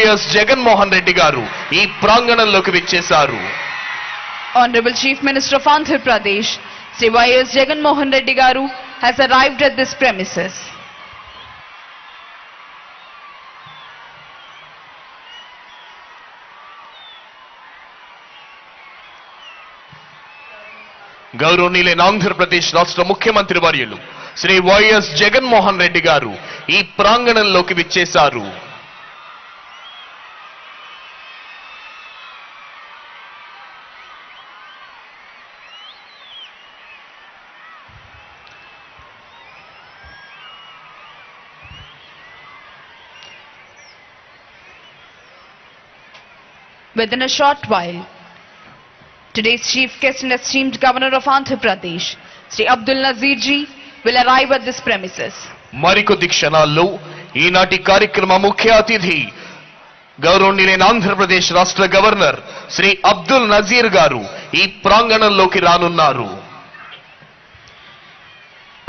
YS Jaganmohan Reddy గారు ఈ ప్రాంగణంలోకి విచ్చేశారు. Honorable Chief Minister of Andhra Pradesh, Sri Y.S. Jagan Mohan Reddy Garu has arrived at this premises. గౌరవనీయులైన ఆంధ్రప్రదేశ్ రాష్ట్ర ముఖ్యమంత్రి వర్యులు శ్రీ వైఎస్ జగన్మోహన్ రెడ్డి గారు ఈ ప్రాంగణంలోకి విచ్చేశారు. Within a short while, today's chief guest and esteemed Governor of Andhra Pradesh, Sri Abdul Nazir ji, will arrive at this premises. మరికొద్ది క్షణాల్లో ఈనాటి కార్యక్రమ ముఖ్య అతిథి గౌరవనీయులైన ఆంధ్రప్రదేశ్ రాష్ట్ర గవర్నర్ శ్రీ అబ్దుల్ నజీర్ గారు ఈ ప్రాంగణంలోకి రానున్నారు.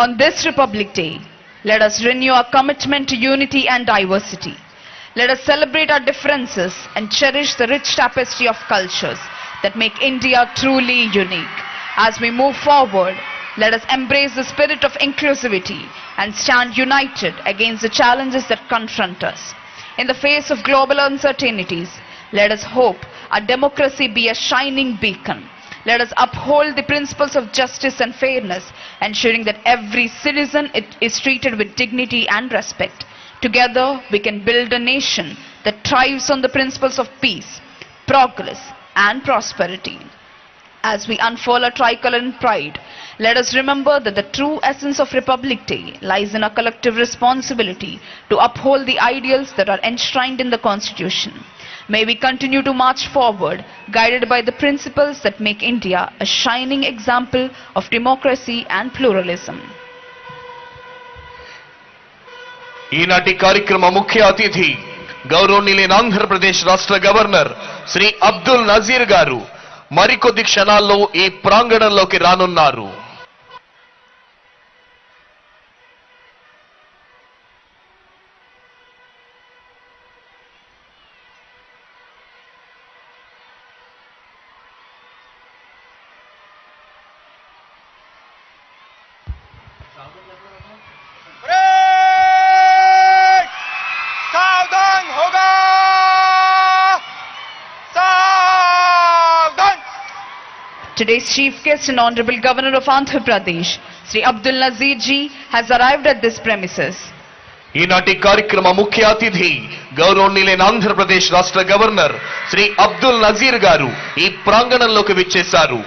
On this Republic Day, let us renew our commitment to unity and diversity. Let us celebrate our differences and cherish the rich tapestry of cultures that make India truly unique. As we move forward, let us embrace the spirit of inclusivity and stand united against the challenges that confront us. In the face of global uncertainties, let us hope our democracy be a shining beacon. Let us uphold the principles of justice and fairness, ensuring that every citizen is treated with dignity and respect. Together, we can build a nation that thrives on the principles of peace, progress, and prosperity. As we unfurl our tricolor in pride, let us remember that the true essence of Republic Day lies in our collective responsibility to uphold the ideals that are enshrined in the Constitution. May we continue to march forward, guided by the principles that make India a shining example of democracy and pluralism. ఈనాటి కార్యక్రమ ముఖ్య అతిథి గౌరవనీయులైన ఆంధ్రప్రదేశ్ రాష్ట్ర governor Shri Abdul Nazir గారు మరికొద్ది క్షణాల్లో ఈ ప్రాంగణంలోకి రానున్నారు. Today's chief guest and Honorable Governor of Andhra Pradesh, Sri Abdul Nazir ji, has arrived at this premises. ఈనాటి కార్యక్రమ ముఖ్య అతిథి గౌరవనీయులైన ఆంధ్రప్రదేశ్ రాష్ట్ర గవర్నర్ శ్రీ అబ్దుల్ నజీర్ గారు ఈ ప్రాంగణంలోకి విచ్చేశారు.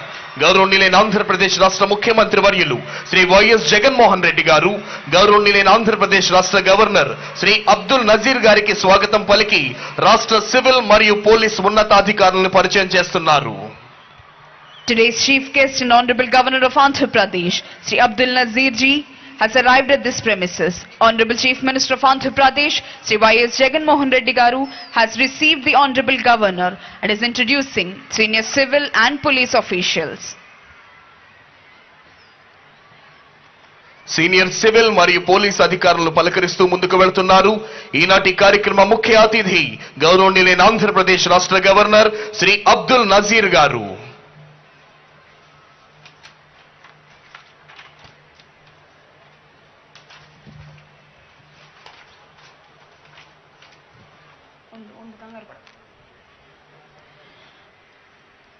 గౌరవనీయులైన ఆంధ్రప్రదేశ్ రాష్ట్ర ముఖ్యమంత్రి వర్యులు శ్రీ వైఎస్ జగన్మోహన్ రెడ్డి గారు గౌరవనీయులైన ఆంధ్రప్రదేశ్ రాష్ట్ర గవర్నర్ శ్రీ అబ్దుల్ నజీర్ గారికి స్వాగతం పలికి రాష్ట్ర సివిల్ మరియు పోలీస్ ఉన్నతాధికారులను పరిచయం చేస్తున్నారు. Today's chief guest and Honorable Governor of Andhra Pradesh, Sri Abdul Nazir ji, has arrived at this premises. Honorable Chief Minister of Andhra Pradesh, Sri Y.S. Jagan Mohan Reddy Garu, has received the Honorable Governor and is introducing senior civil and police officials. Senior civil మరియు police అధికారులను పలకరిస్తూ ముందుకు వెళ్తున్నారు. ఈనాటి కార్యక్రమ ముఖ్య అతిథి గౌరవనీయులైన ఆంధ్రప్రదేశ్ రాష్ట్ర గవర్నర్ శ్రీ అబ్దుల్ నజీర్ గారు.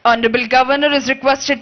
Honorable Governor is requested